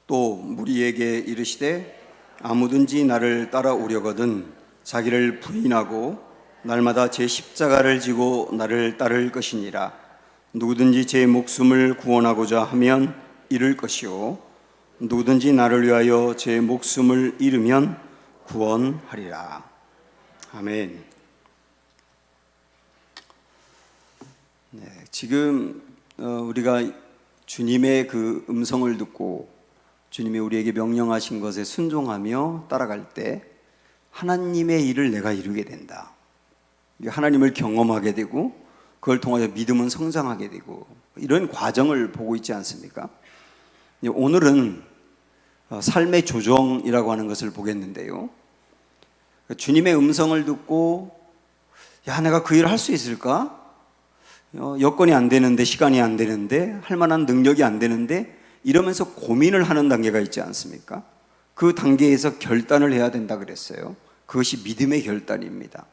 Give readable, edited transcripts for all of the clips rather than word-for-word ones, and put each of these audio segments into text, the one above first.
또 무리에게 이르시되 아무든지 나를 따라오려거든 자기를 부인하고 날마다 제 십자가를 지고 나를 따를 것이니라. 누구든지 제 목숨을 구원하고자 하면 잃을 것이요 누구든지 나를 위하여 제 목숨을 잃으면 구원하리라. 아멘. 지금 우리가 주님의 그 음성을 듣고 주님이 우리에게 명령하신 것에 순종하며 따라갈 때 하나님의 일을 내가 이루게 된다. 하나님을 경험하게 되고 그걸 통하여 믿음은 성장하게 되고 이런 과정을 보고 있지 않습니까? 오늘은 삶의 조정이라고 하는 것을 보겠는데요. 주님의 음성을 듣고 야, 내가 그 일을 할 수 있을까? 여건이 안 되는데, 시간이 안 되는데, 할 만한 능력이 안 되는데 이러면서 고민을 하는 단계가 있지 않습니까? 그 단계에서 결단을 해야 된다 그랬어요. 그것이 믿음의 결단입니다.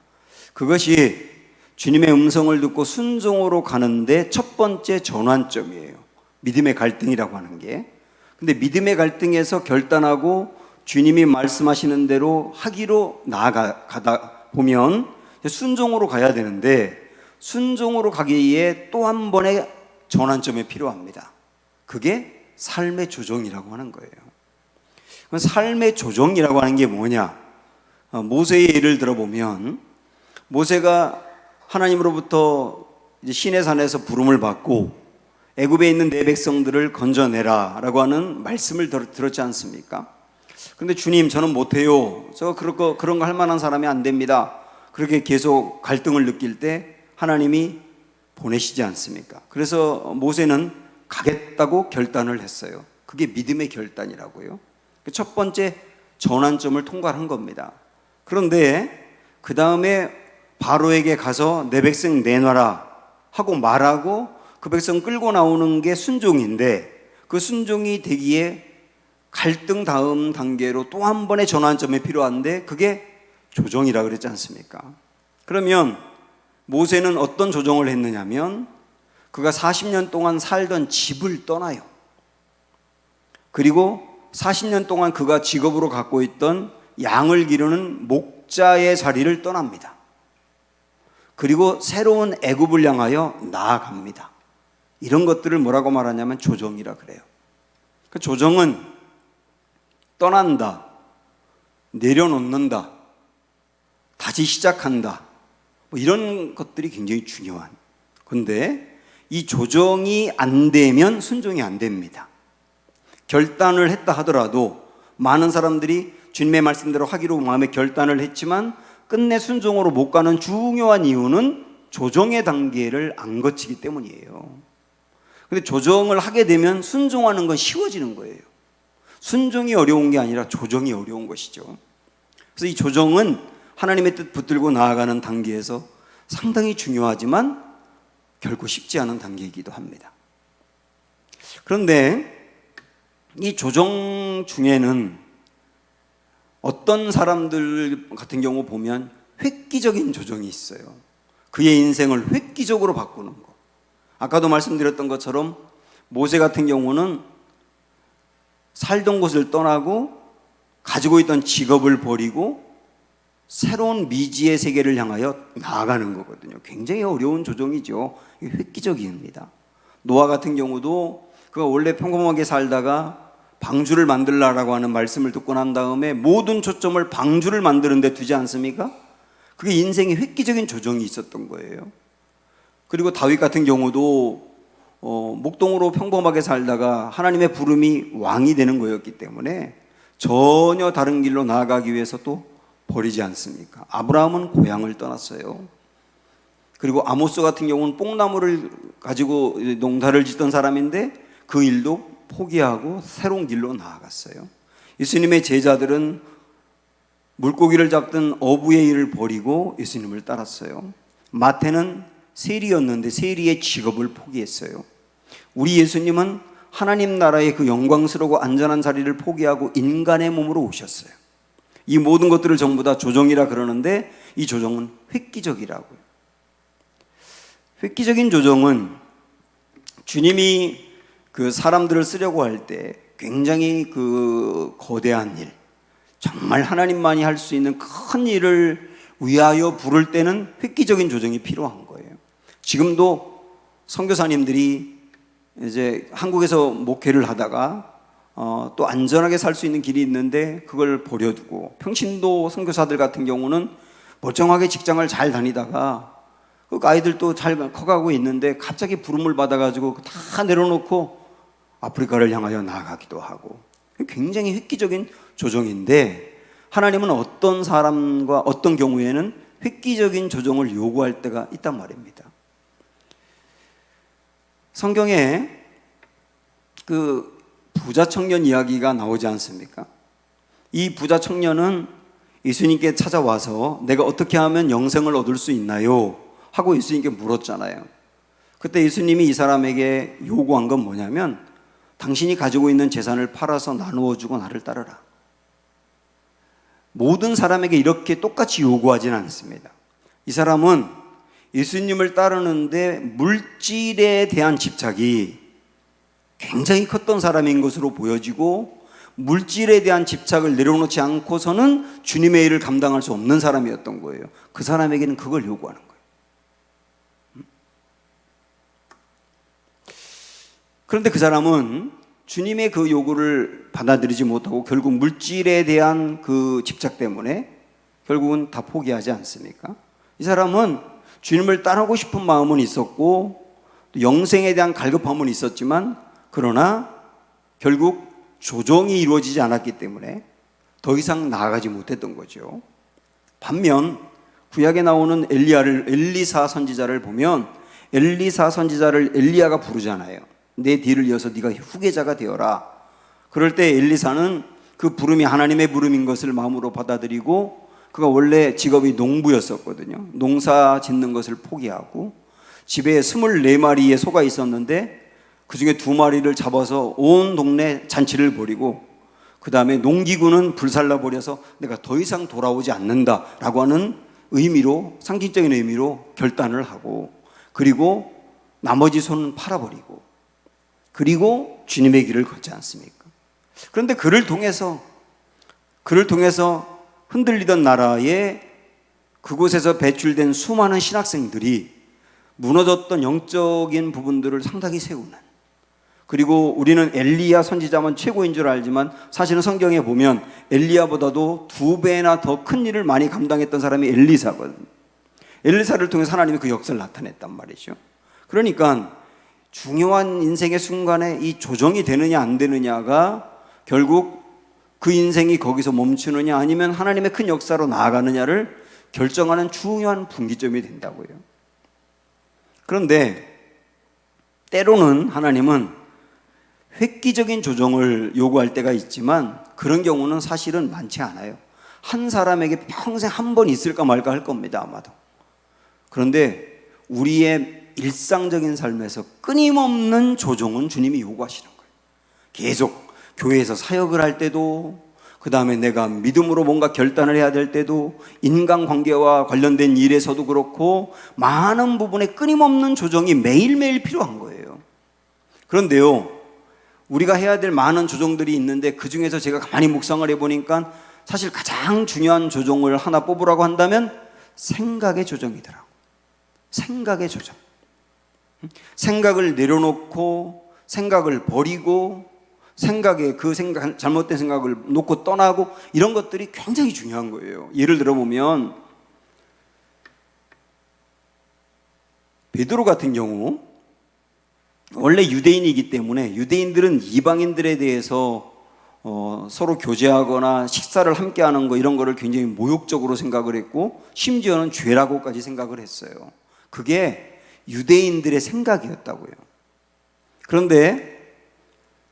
그것이 주님의 음성을 듣고 순종으로 가는데 첫 번째 전환점이에요. 믿음의 갈등이라고 하는 게. 근데 믿음의 갈등에서 결단하고 주님이 말씀하시는 대로 하기로 나아가다 보면 순종으로 가야 되는데 순종으로 가기에 또 한 번의 전환점이 필요합니다. 그게 삶의 조정이라고 하는 거예요. 삶의 조정이라고 하는 게 뭐냐? 모세의 예를 들어보면 모세가 하나님으로부터 이제 시내산에서 부름을 받고 애굽에 있는 내 백성들을 건져내라 라고 하는 말씀을 들었지 않습니까? 근데 주님, 저는 못해요. 저 그런 거 할 만한 사람이 안 됩니다. 그렇게 계속 갈등을 느낄 때 하나님이 보내시지 않습니까? 그래서 모세는 가겠다고 결단을 했어요. 그게 믿음의 결단이라고요. 첫 번째 전환점을 통과한 겁니다. 그런데 그 다음에 바로에게 가서 내 백성 내놔라 하고 말하고 그 백성 끌고 나오는 게 순종인데 그 순종이 되기에 갈등 다음 단계로 또 한 번의 전환점이 필요한데 그게 조정이라 그랬지 않습니까? 그러면 모세는 어떤 조정을 했느냐면 그가 40년 동안 살던 집을 떠나요. 그리고 40년 동안 그가 직업으로 갖고 있던 양을 기르는 목자의 자리를 떠납니다. 그리고 새로운 애굽을 향하여 나아갑니다. 이런 것들을 뭐라고 말하냐면 조정이라 그래요. 그 조정은 떠난다, 내려놓는다, 다시 시작한다, 뭐 이런 것들이 굉장히 중요한. 그런데 이 조정이 안 되면 순종이 안 됩니다. 결단을 했다 하더라도 많은 사람들이 주님의 말씀대로 하기로 마음에 결단을 했지만 끝내 순종으로 못 가는 중요한 이유는 조정의 단계를 안 거치기 때문이에요. 근데 조정을 하게 되면 순종하는 건 쉬워지는 거예요. 순종이 어려운 게 아니라 조정이 어려운 것이죠. 그래서 이 조정은 하나님의 뜻 붙들고 나아가는 단계에서 상당히 중요하지만 결코 쉽지 않은 단계이기도 합니다. 그런데 이 조정 중에는 어떤 사람들 같은 경우 보면 획기적인 조정이 있어요. 그의 인생을 획기적으로 바꾸는 거. 아까도 말씀드렸던 것처럼 모세 같은 경우는 살던 곳을 떠나고 가지고 있던 직업을 버리고 새로운 미지의 세계를 향하여 나아가는 거거든요. 굉장히 어려운 조정이죠. 획기적입니다. 노아 같은 경우도 그가 원래 평범하게 살다가 방주를 만들라라고 하는 말씀을 듣고 난 다음에 모든 초점을 방주를 만드는 데 두지 않습니까? 그게 인생의 획기적인 조정이 있었던 거예요. 그리고 다윗 같은 경우도 목동으로 평범하게 살다가 하나님의 부름이 왕이 되는 거였기 때문에 전혀 다른 길로 나아가기 위해서 또 버리지 않습니까? 아브라함은 고향을 떠났어요. 그리고 아모스 같은 경우는 뽕나무를 가지고 농사를 짓던 사람인데 그 일도 포기하고 새로운 길로 나아갔어요. 예수님의 제자들은 물고기를 잡던 어부의 일을 버리고 예수님을 따랐어요. 마태는 세리였는데 세리의 직업을 포기했어요. 우리 예수님은 하나님 나라의 그 영광스러고 안전한 자리를 포기하고 인간의 몸으로 오셨어요. 이 모든 것들을 전부 다 조정이라 그러는데 이 조정은 획기적이라고요. 획기적인 조정은 주님이 그 사람들을 쓰려고 할 때 굉장히 그 거대한 일, 정말 하나님만이 할 수 있는 큰 일을 위하여 부를 때는 획기적인 조정이 필요한 거예요. 지금도 선교사님들이 이제 한국에서 목회를 하다가 또 안전하게 살 수 있는 길이 있는데 그걸 버려두고, 평신도 선교사들 같은 경우는 멀쩡하게 직장을 잘 다니다가 그 아이들도 잘 커가고 있는데 갑자기 부름을 받아가지고 다 내려놓고 아프리카를 향하여 나아가기도 하고, 굉장히 획기적인 조정인데, 하나님은 어떤 사람과 어떤 경우에는 획기적인 조정을 요구할 때가 있단 말입니다. 성경에 그 부자 청년 이야기가 나오지 않습니까? 이 부자 청년은 예수님께 찾아와서 내가 어떻게 하면 영생을 얻을 수 있나요? 하고 예수님께 물었잖아요. 그때 예수님이 이 사람에게 요구한 건 뭐냐면, 당신이 가지고 있는 재산을 팔아서 나누어 주고 나를 따르라. 모든 사람에게 이렇게 똑같이 요구하지는 않습니다. 이 사람은 예수님을 따르는데 물질에 대한 집착이 굉장히 컸던 사람인 것으로 보여지고, 물질에 대한 집착을 내려놓지 않고서는 주님의 일을 감당할 수 없는 사람이었던 거예요. 그 사람에게는 그걸 요구하는 거예요. 그런데 그 사람은 주님의 그 요구를 받아들이지 못하고 결국 물질에 대한 그 집착 때문에 결국은 다 포기하지 않습니까? 이 사람은 주님을 따르고 싶은 마음은 있었고 또 영생에 대한 갈급함은 있었지만, 그러나 결국 조정이 이루어지지 않았기 때문에 더 이상 나아가지 못했던 거죠. 반면 구약에 나오는 엘리사 선지자를 보면, 엘리사 선지자를 엘리야가 부르잖아요. 내 뒤를 이어서 네가 후계자가 되어라. 그럴 때 엘리사는 그 부름이 하나님의 부름인 것을 마음으로 받아들이고, 그가 원래 직업이 농부였었거든요. 농사 짓는 것을 포기하고 집에 24마리의 소가 있었는데 그 중에 2마리를 잡아서 온 동네 잔치를 벌이고, 그 다음에 농기구는 불살라 버려서 내가 더 이상 돌아오지 않는다라고 하는 의미로, 상징적인 의미로 결단을 하고, 그리고 나머지 소는 팔아버리고, 그리고 주님의 길을 걷지 않습니까? 그런데 그를 통해서 흔들리던 나라에 그곳에서 배출된 수많은 신학생들이 무너졌던 영적인 부분들을 상당히 세우는, 그리고 우리는 엘리야 선지자만 최고인 줄 알지만 사실은 성경에 보면 엘리야보다도 2배나 더 큰 일을 많이 감당했던 사람이 엘리사거든요. 엘리사를 통해서 하나님이 그 역사를 나타냈단 말이죠. 그러니까 중요한 인생의 순간에 이 조정이 되느냐 안 되느냐가 결국 그 인생이 거기서 멈추느냐 아니면 하나님의 큰 역사로 나아가느냐를 결정하는 중요한 분기점이 된다고요. 그런데 때로는 하나님은 획기적인 조정을 요구할 때가 있지만, 그런 경우는 사실은 많지 않아요. 한 사람에게 평생 한 번 있을까 말까 할 겁니다, 아마도. 그런데 우리의 일상적인 삶에서 끊임없는 조정은 주님이 요구하시는 거예요. 계속 교회에서 사역을 할 때도, 그 다음에 내가 믿음으로 뭔가 결단을 해야 될 때도, 인간관계와 관련된 일에서도 그렇고 많은 부분에 끊임없는 조정이 매일매일 필요한 거예요. 그런데요, 우리가 해야 될 많은 조정들이 있는데 그 중에서 제가 가만히 묵상을 해보니까 사실 가장 중요한 조정을 하나 뽑으라고 한다면 생각의 조정이더라고요. 생각의 조정. 생각을 내려놓고 생각을 버리고 잘못된 생각을 놓고 떠나고, 이런 것들이 굉장히 중요한 거예요. 예를 들어보면 베드로 같은 경우, 원래 유대인이기 때문에 유대인들은 이방인들에 대해서 서로 교제하거나 식사를 함께 하는 거, 이런 거를 굉장히 모욕적으로 생각을 했고 심지어는 죄라고까지 생각을 했어요. 그게 유대인들의 생각이었다고요. 그런데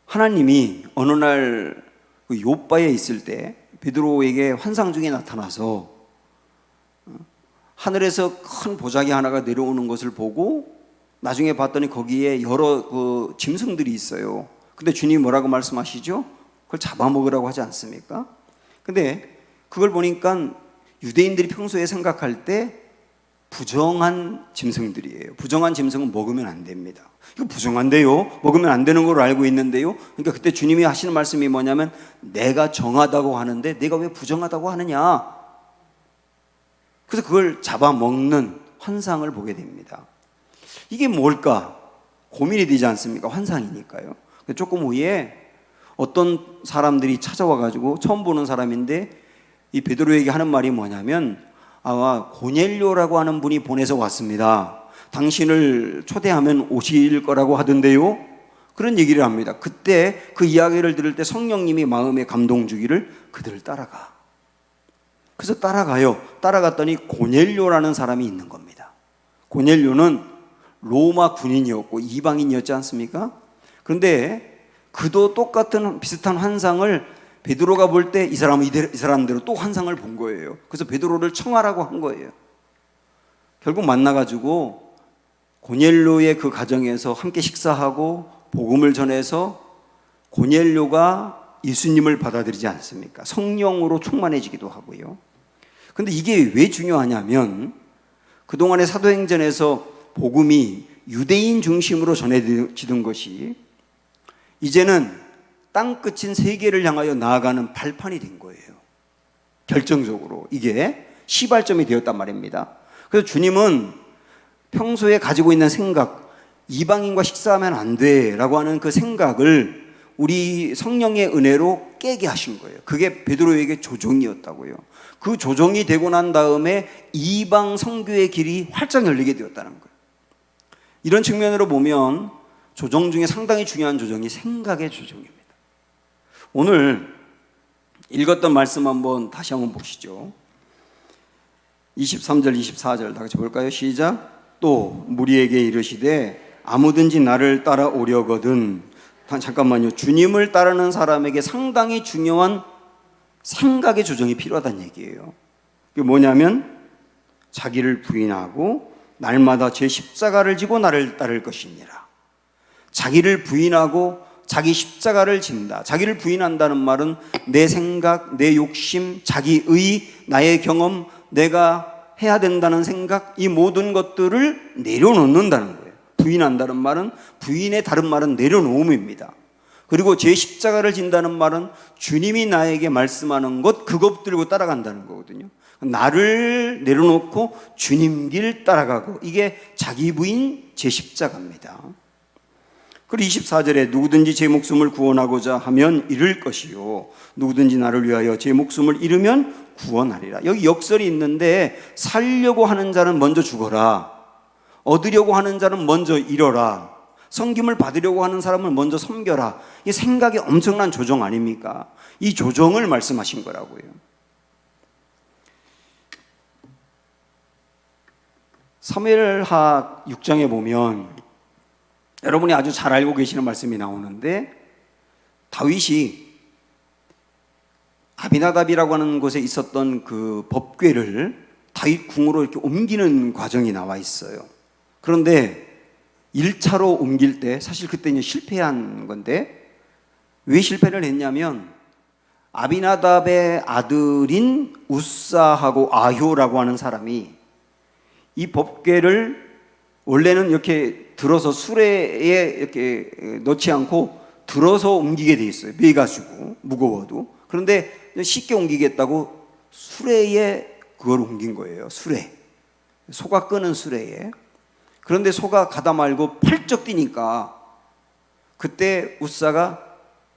하나님이 어느 날 그 욥바에 있을 때 베드로에게 환상 중에 나타나서 하늘에서 큰 보자기 하나가 내려오는 것을 보고, 나중에 봤더니 거기에 여러 그 짐승들이 있어요. 근데 주님이 뭐라고 말씀하시죠? 그걸 잡아먹으라고 하지 않습니까? 근데 그걸 보니까 유대인들이 평소에 생각할 때 부정한 짐승들이에요. 부정한 짐승은 먹으면 안 됩니다. 이거 부정한데요? 먹으면 안 되는 걸 알고 있는데요? 그러니까 그때 주님이 하시는 말씀이 뭐냐면 내가 정하다고 하는데 내가 왜 부정하다고 하느냐? 그래서 그걸 잡아먹는 환상을 보게 됩니다. 이게 뭘까? 고민이 되지 않습니까? 환상이니까요. 조금 후에 어떤 사람들이 찾아와가지고 처음 보는 사람인데 이 베드로에게 하는 말이 뭐냐면 고넬료라고 하는 분이 보내서 왔습니다. 당신을 초대하면 오실 거라고 하던데요. 그런 얘기를 합니다. 그때 그 이야기를 들을 때 성령님이 마음에 감동 주기를 그들을 따라가. 그래서 따라가요. 따라갔더니 고넬료라는 사람이 있는 겁니다. 고넬료는 로마 군인이었고 이방인이었지 않습니까? 그런데 그도 똑같은 비슷한 환상을 베드로가 볼 때 이 사람대로 또 환상을 본 거예요. 그래서 베드로를 청하라고 한 거예요. 결국 만나가지고 고넬료의 그 가정에서 함께 식사하고 복음을 전해서 고넬료가 예수님을 받아들이지 않습니까? 성령으로 충만해지기도 하고요. 근데 이게 왜 중요하냐면 그동안의 사도행전에서 복음이 유대인 중심으로 전해지던 것이 이제는 땅끝인 세계를 향하여 나아가는 발판이 된 거예요. 결정적으로 이게 시발점이 되었단 말입니다. 그래서 주님은 평소에 가지고 있는 생각, 이방인과 식사하면 안 돼라고 하는 그 생각을 우리 성령의 은혜로 깨게 하신 거예요. 그게 베드로에게 조정이었다고요. 그 조정이 되고 난 다음에 이방 선교의 길이 활짝 열리게 되었다는 거예요. 이런 측면으로 보면 조정 중에 상당히 중요한 조정이 생각의 조정입니다. 오늘 읽었던 말씀 다시 한번 보시죠. 23절 24절 다 같이 볼까요? 시작. 또 무리에게 이르시되 아무든지 나를 따라오려거든. 잠깐만요. 주님을 따르는 사람에게 상당히 중요한 생각의 조정이 필요하다는 얘기예요. 그게 뭐냐면 자기를 부인하고 날마다 제 십자가를 지고 나를 따를 것이니라. 자기를 부인하고 자기 십자가를 진다. 자기를 부인한다는 말은 내 생각, 내 욕심, 자기의, 나의 경험, 내가 해야 된다는 생각, 이 모든 것들을 내려놓는다는 거예요. 부인한다는 말은, 부인의 다른 말은 내려놓음입니다. 그리고 제 십자가를 진다는 말은 주님이 나에게 말씀하는 것, 그것 들고 따라간다는 거거든요. 나를 내려놓고 주님 길 따라가고, 이게 자기 부인 제 십자가입니다. 그리고 24절에 누구든지 제 목숨을 구원하고자 하면 잃을 것이요 누구든지 나를 위하여 제 목숨을 잃으면 구원하리라. 여기 역설이 있는데 살려고 하는 자는 먼저 죽어라, 얻으려고 하는 자는 먼저 잃어라, 섬김을 받으려고 하는 사람을 먼저 섬겨라. 이 생각이 엄청난 조정 아닙니까? 이 조정을 말씀하신 거라고요. 사무엘하 6장에 보면 여러분이 아주 잘 알고 계시는 말씀이 나오는데 다윗이 아비나답이라고 하는 곳에 있었던 그 법궤를 다윗 궁으로 이렇게 옮기는 과정이 나와 있어요. 그런데 1차로 옮길 때 사실 그때 이제 실패한 건데 왜 실패를 했냐면 아비나답의 아들인 우사하고 아효라고 하는 사람이 이 법궤를 원래는 이렇게 들어서 수레에 이렇게 넣지 않고 들어서 옮기게 돼 있어요. 매가지고 무거워도. 그런데 쉽게 옮기겠다고 수레에 그걸 옮긴 거예요. 수레. 소가 끄는 수레에. 그런데 소가 가다 말고 펄쩍 뛰니까 그때 우사가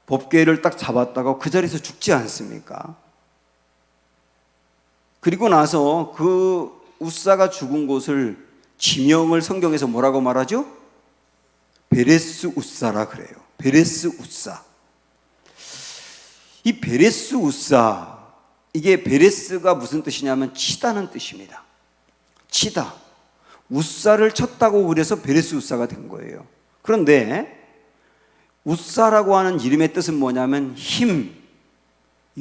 법궤를 딱 잡았다가 그 자리에서 죽지 않습니까? 그리고 나서 그 우사가 죽은 곳을 지명을 성경에서 뭐라고 말하죠? 베레스 우사라 그래요. 베레스 우사. 이 베레스 우사, 이게 베레스가 무슨 뜻이냐면 치다는 뜻입니다. 치다. 우사를 쳤다고 그래서 베레스 우사가 된 거예요. 그런데 우사라고 하는 이름의 뜻은 뭐냐면 힘,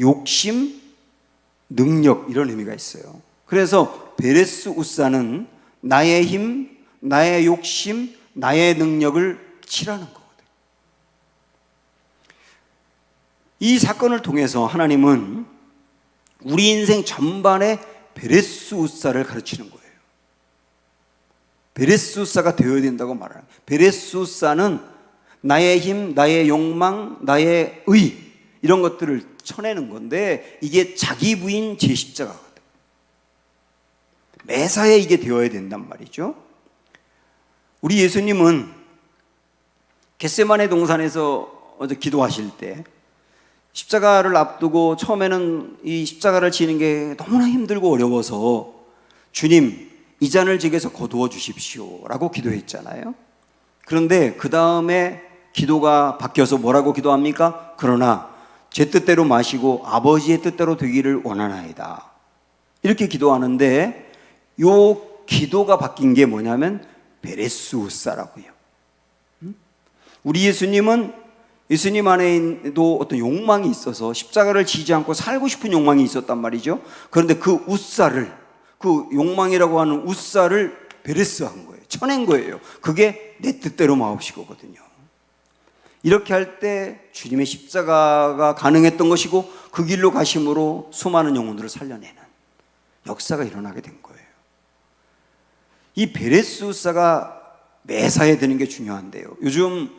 욕심, 능력, 이런 의미가 있어요. 그래서 베레스 우사는 나의 힘, 나의 욕심, 나의 능력을 치라는 거거든요. 이 사건을 통해서 하나님은 우리 인생 전반에 베레스 우사를 가르치는 거예요. 베레스우사가 되어야 된다고 말하는 거예요. 베레스우사는 나의 힘, 나의 욕망, 나의 의 이런 것들을 쳐내는 건데 이게 자기 부인 제10자가거든. 매사에 이게 되어야 된단 말이죠. 우리 예수님은 겟세마네 동산에서 어제 기도하실 때 십자가를 앞두고 처음에는 이 십자가를 지는 게 너무나 힘들고 어려워서 주님 이 잔을 제게서 거두어 주십시오 라고 기도했잖아요. 그런데 그 다음에 기도가 바뀌어서 뭐라고 기도합니까? 그러나 제 뜻대로 마시고 아버지의 뜻대로 되기를 원하나이다 이렇게 기도하는데 요 기도가 바뀐 게 뭐냐면 베레스우사라고요. 우리 예수님 안에도 어떤 욕망이 있어서 십자가를 지지 않고 살고 싶은 욕망이 있었단 말이죠. 그런데 그 우사를, 그 욕망이라고 하는 우사를 베레스한 거예요. 쳐낸 거예요. 그게 내 뜻대로 마옵시고거든요. 이렇게 할 때 주님의 십자가가 가능했던 것이고 그 길로 가심으로 수많은 영혼들을 살려내는 역사가 일어나게 된 거예요. 이 베레스우사가 매사에 드는 게 중요한데요. 요즘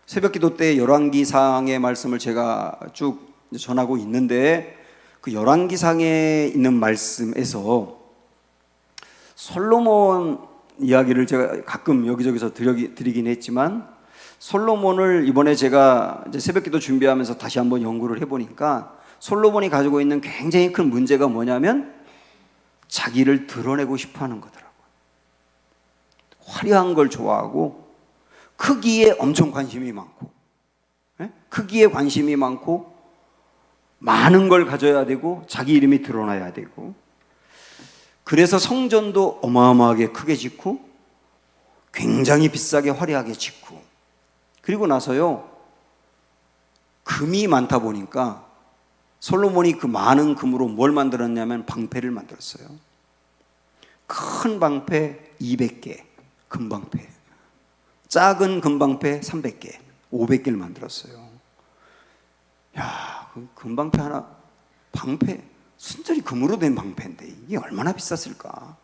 새벽기도 때 열왕기상의 말씀을 제가 쭉 전하고 있는데 그 열왕기상에 있는 말씀에서 솔로몬 이야기를 제가 가끔 여기저기서 드리긴 했지만 솔로몬을 이번에 제가 이제 새벽기도 준비하면서 다시 한번 연구를 해보니까 솔로몬이 가지고 있는 굉장히 큰 문제가 뭐냐면 자기를 드러내고 싶어하는 거더라고요. 화려한 걸 좋아하고 크기에 엄청 관심이 많고, 크기에 관심이 많고 많은 걸 가져야 되고 자기 이름이 드러나야 되고, 그래서 성전도 어마어마하게 크게 짓고 굉장히 비싸게 화려하게 짓고, 그리고 나서요 금이 많다 보니까 솔로몬이 그 많은 금으로 뭘 만들었냐면 방패를 만들었어요. 큰 방패 200개 금방패, 작은 금방패 300개, 500개를 만들었어요. 야, 그 금방패 하나, 방패 순전히 금으로 된 방패인데 이게 얼마나 비쌌을까?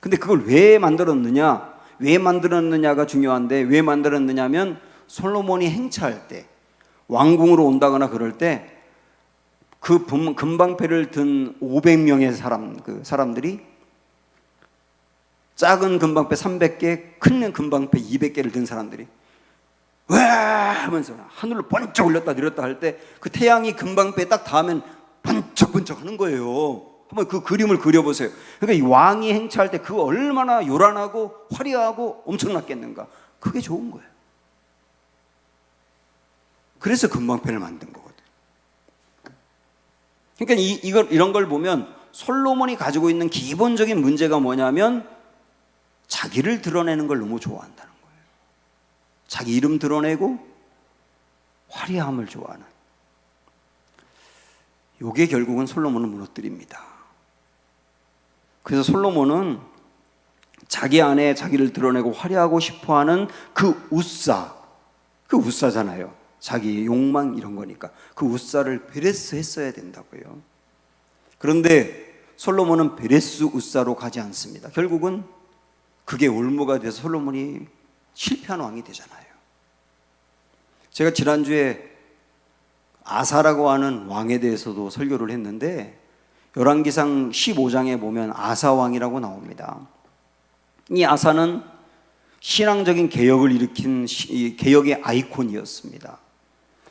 근데 그걸 왜 만들었느냐? 왜 만들었느냐가 중요한데, 왜 만들었느냐면 솔로몬이 행차할 때, 왕궁으로 온다거나 그럴 때 그 금방패를 든 500명의 사람들이 작은 금방패 300개, 큰 금방패 200개를 든 사람들이 와 하면서 하늘로 번쩍 올렸다 내렸다 할 때 그 태양이 금방패에 딱 닿으면 번쩍번쩍 하는 거예요. 한번 그 그림을 그려보세요. 그러니까 이 왕이 행차할 때 그 얼마나 요란하고 화려하고 엄청났겠는가. 그게 좋은 거예요. 그래서 금방패를 만든 거거든요. 그러니까 이런 걸 보면 솔로몬이 가지고 있는 기본적인 문제가 뭐냐면 자기를 드러내는 걸 너무 좋아한다는 거예요. 자기 이름 드러내고 화려함을 좋아하는. 이게 결국은 솔로몬을 무너뜨립니다. 그래서 솔로몬은 자기 안에 자기를 드러내고 화려하고 싶어하는 그 우사잖아요. 자기의 욕망 이런 거니까 그 우사를 베레스 했어야 된다고요. 그런데 솔로몬은 베레스 우사로 가지 않습니다. 결국은 그게 올무가 돼서 솔로몬이 실패한 왕이 되잖아요. 제가 지난주에 아사라고 하는 왕에 대해서도 설교를 했는데 열왕기상 15장에 보면 아사왕이라고 나옵니다. 이 아사는 신앙적인 개혁을 일으킨 개혁의 아이콘이었습니다.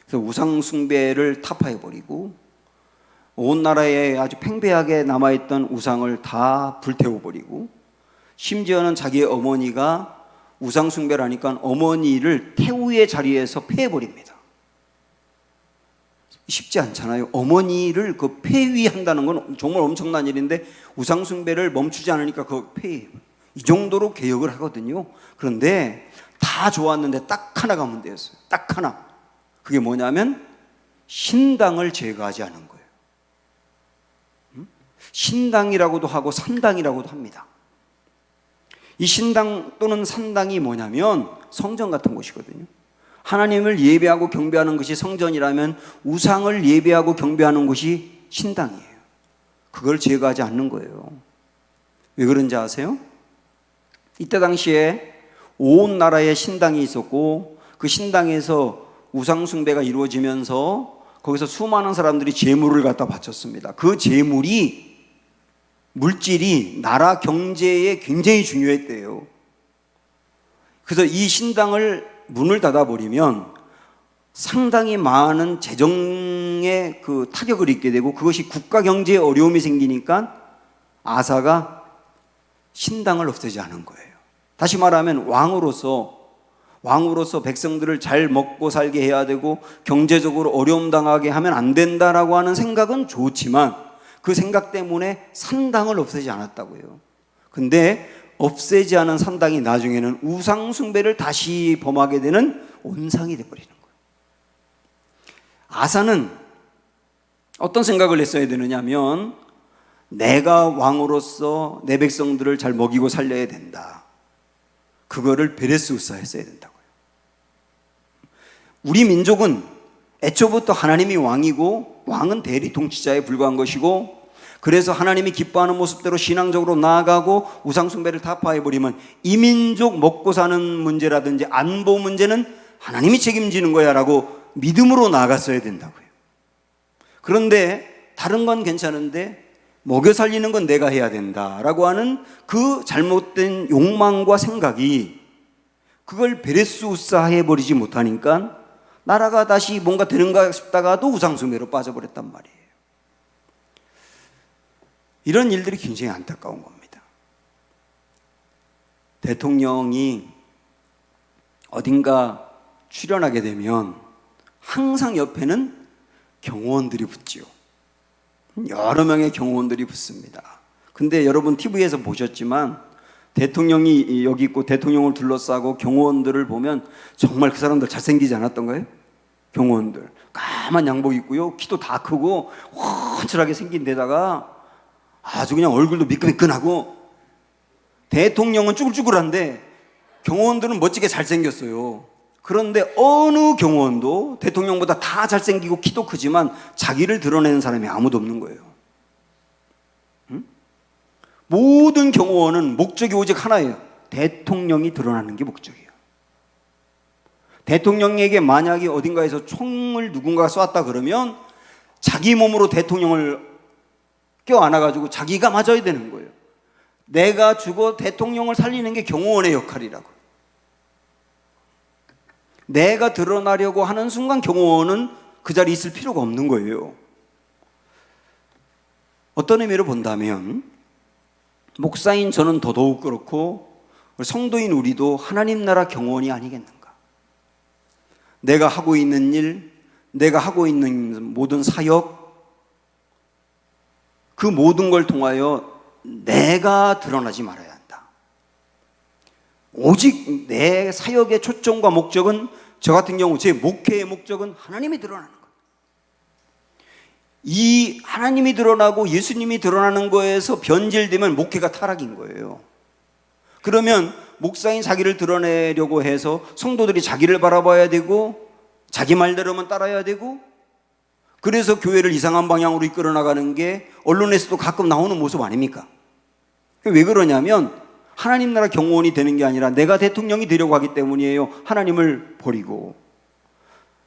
그래서 우상 숭배를 타파해버리고 온 나라에 아주 팽배하게 남아있던 우상을 다 불태워버리고, 심지어는 자기의 어머니가 우상 숭배를 하니까 어머니를 태우의 자리에서 폐해버립니다. 쉽지 않잖아요. 어머니를 그 폐위한다는 건 정말 엄청난 일인데 우상 숭배를 멈추지 않으니까 그 폐위. 이 정도로 개혁을 하거든요. 그런데 다 좋았는데 딱 하나가 문제였어요. 딱 하나. 그게 뭐냐면 신당을 제거하지 않은 거예요. 신당이라고도 하고 산당이라고도 합니다. 이 신당 또는 산당이 뭐냐면 성전 같은 곳이거든요. 하나님을 예배하고 경배하는 것이 성전이라면 우상을 예배하고 경배하는 곳이 신당이에요. 그걸 제거하지 않는 거예요. 왜 그런지 아세요? 이때 당시에 온 나라에 신당이 있었고 그 신당에서 우상 숭배가 이루어지면서 거기서 수많은 사람들이 제물을 갖다 바쳤습니다. 그 제물이 물질이 나라 경제에 굉장히 중요했대요. 그래서 이 신당을 문을 닫아버리면 상당히 많은 재정에 그 타격을 입게 되고 그것이 국가 경제에 어려움이 생기니까 아사가 신당을 없애지 않은 거예요. 다시 말하면 왕으로서 백성들을 잘 먹고 살게 해야 되고 경제적으로 어려움 당하게 하면 안 된다라고 하는 생각은 좋지만 그 생각 때문에 산당을 없애지 않았다고요. 근데 없애지 않은 산당이 나중에는 우상 숭배를 다시 범하게 되는 온상이 되어버리는 거예요. 아사는 어떤 생각을 했어야 되느냐면 내가 왕으로서 내 백성들을 잘 먹이고 살려야 된다. 그거를 베레스우사 했어야 된다고요. 우리 민족은 애초부터 하나님이 왕이고 왕은 대리 통치자에 불과한 것이고 그래서 하나님이 기뻐하는 모습대로 신앙적으로 나아가고 우상 숭배를 타파해버리면 이 민족 먹고 사는 문제라든지 안보 문제는 하나님이 책임지는 거야 라고 믿음으로 나아갔어야 된다고요. 그런데 다른 건 괜찮은데 먹여 살리는 건 내가 해야 된다라고 하는 그 잘못된 욕망과 생각이 그걸 베레스우사 해버리지 못하니까 나라가 다시 뭔가 되는가 싶다가도 우상숭배로 빠져버렸단 말이에요. 이런 일들이 굉장히 안타까운 겁니다. 대통령이 어딘가 출연하게 되면 항상 옆에는 경호원들이 붙지요. 여러 명의 경호원들이 붙습니다. 근데 여러분 TV에서 보셨지만 대통령이 여기 있고 대통령을 둘러싸고 경호원들을 보면 정말 그 사람들 잘생기지 않았던가요? 경호원들 까만 양복 입고요, 키도 다 크고 훤칠하게 생긴 데다가 아주 그냥 얼굴도 미끈미끈하고 대통령은 쭈글쭈글한데 경호원들은 멋지게 잘생겼어요. 그런데 어느 경호원도 대통령보다 다 잘생기고 키도 크지만 자기를 드러내는 사람이 아무도 없는 거예요. 응? 모든 경호원은 목적이 오직 하나예요. 대통령이 드러나는 게 목적이에요. 대통령에게 만약에 어딘가에서 총을 누군가가 쏘았다 그러면 자기 몸으로 대통령을 껴안아가지고 자기가 맞아야 되는 거예요. 내가 죽어 대통령을 살리는 게 경호원의 역할이라고. 내가 드러나려고 하는 순간 경호원은 그 자리에 있을 필요가 없는 거예요. 어떤 의미로 본다면 목사인 저는 더더욱 그렇고 성도인 우리도 하나님 나라 경호원이 아니겠는가. 내가 하고 있는 일, 내가 하고 있는 모든 사역, 그 모든 걸 통하여 내가 드러나지 말아야 한다. 오직 내 사역의 초점과 목적은, 저 같은 경우 제 목회의 목적은 하나님이 드러나는 거예요. 이 하나님이 드러나고 예수님이 드러나는 거에서 변질되면 목회가 타락인 거예요. 그러면 목사인 자기를 드러내려고 해서 성도들이 자기를 바라봐야 되고 자기 말대로만 따라야 되고, 그래서 교회를 이상한 방향으로 이끌어 나가는 게 언론에서도 가끔 나오는 모습 아닙니까? 왜 그러냐면 하나님 나라 경호원이 되는 게 아니라 내가 대통령이 되려고 하기 때문이에요. 하나님을 버리고.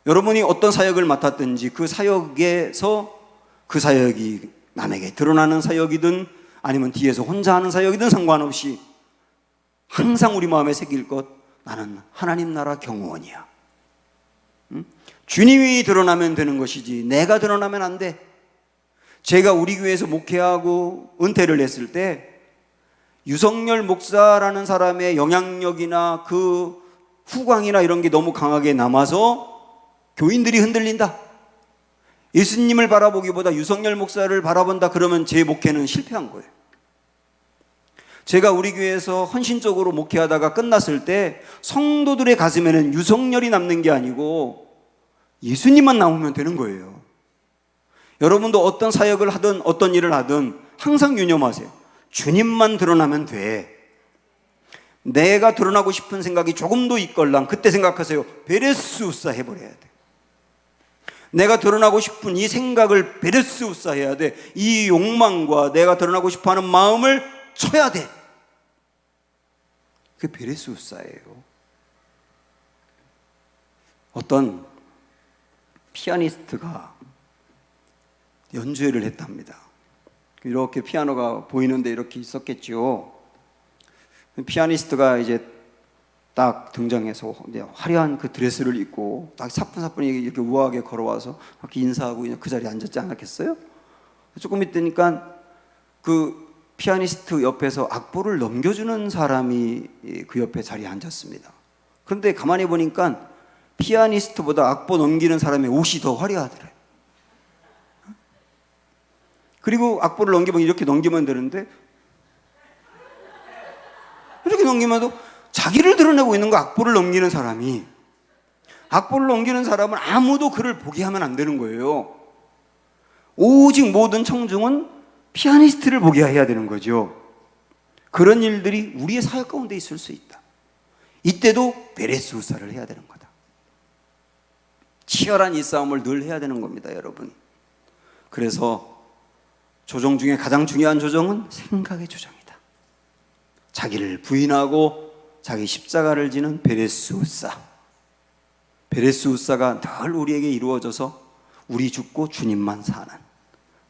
여러분이 어떤 사역을 맡았든지 그 사역에서 그 사역이 남에게 드러나는 사역이든 아니면 뒤에서 혼자 하는 사역이든 상관없이 항상 우리 마음에 새길 것, 나는 하나님 나라 경호원이야. 주님이 드러나면 되는 것이지 내가 드러나면 안 돼. 제가 우리 교회에서 목회하고 은퇴를 했을 때 유석열 목사라는 사람의 영향력이나 그 후광이나 이런 게 너무 강하게 남아서 교인들이 흔들린다. 예수님을 바라보기보다 유석열 목사를 바라본다 그러면 제 목회는 실패한 거예요. 제가 우리 교회에서 헌신적으로 목회하다가 끝났을 때 성도들의 가슴에는 유석열이 남는 게 아니고 예수님만 남으면 되는 거예요. 여러분도 어떤 사역을 하든 어떤 일을 하든 항상 유념하세요. 주님만 드러나면 돼. 내가 드러나고 싶은 생각이 조금도 있걸랑 그때 생각하세요. 베레스우사 해버려야 돼. 내가 드러나고 싶은 이 생각을 베레스우사 해야 돼. 이 욕망과 내가 드러나고 싶어하는 마음을 쳐야 돼. 그게 베레스우사예요. 어떤 피아니스트가 연주회를 했답니다. 이렇게 피아노가 보이는데 이렇게 있었겠죠. 피아니스트가 이제 딱 등장해서 화려한 그 드레스를 입고 딱 사뿐사뿐히 이렇게 우아하게 걸어와서 이렇게 인사하고 그냥 그 자리에 앉았지 않았겠어요? 조금 있으니까 그 피아니스트 옆에서 악보를 넘겨주는 사람이 그 옆에 자리에 앉았습니다. 그런데 가만히 보니까 피아니스트보다 악보 넘기는 사람의 옷이 더 화려하더래요. 그리고 악보를 넘기면 이렇게 넘기면 되는데 이렇게 넘기면도 자기를 드러내고 있는 거. 악보를 넘기는 사람이, 악보를 넘기는 사람은 아무도 그를 보게 하면 안 되는 거예요. 오직 모든 청중은 피아니스트를 보게 해야 되는 거죠. 그런 일들이 우리의 사역 가운데 있을 수 있다. 이때도 베레스우사를 해야 되는 거다. 치열한 이 싸움을 늘 해야 되는 겁니다, 여러분. 그래서 조정 중에 가장 중요한 조정은 생각의 조정이다. 자기를 부인하고 자기 십자가를 지는 베레스우사. 베레스우사가 늘 우리에게 이루어져서 우리 죽고 주님만 사는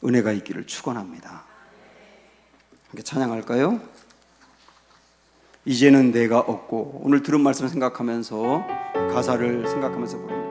은혜가 있기를 축원합니다. 함께 찬양할까요? 이제는 내가 없고, 오늘 들은 말씀 생각하면서 가사를 생각하면서 부릅니다.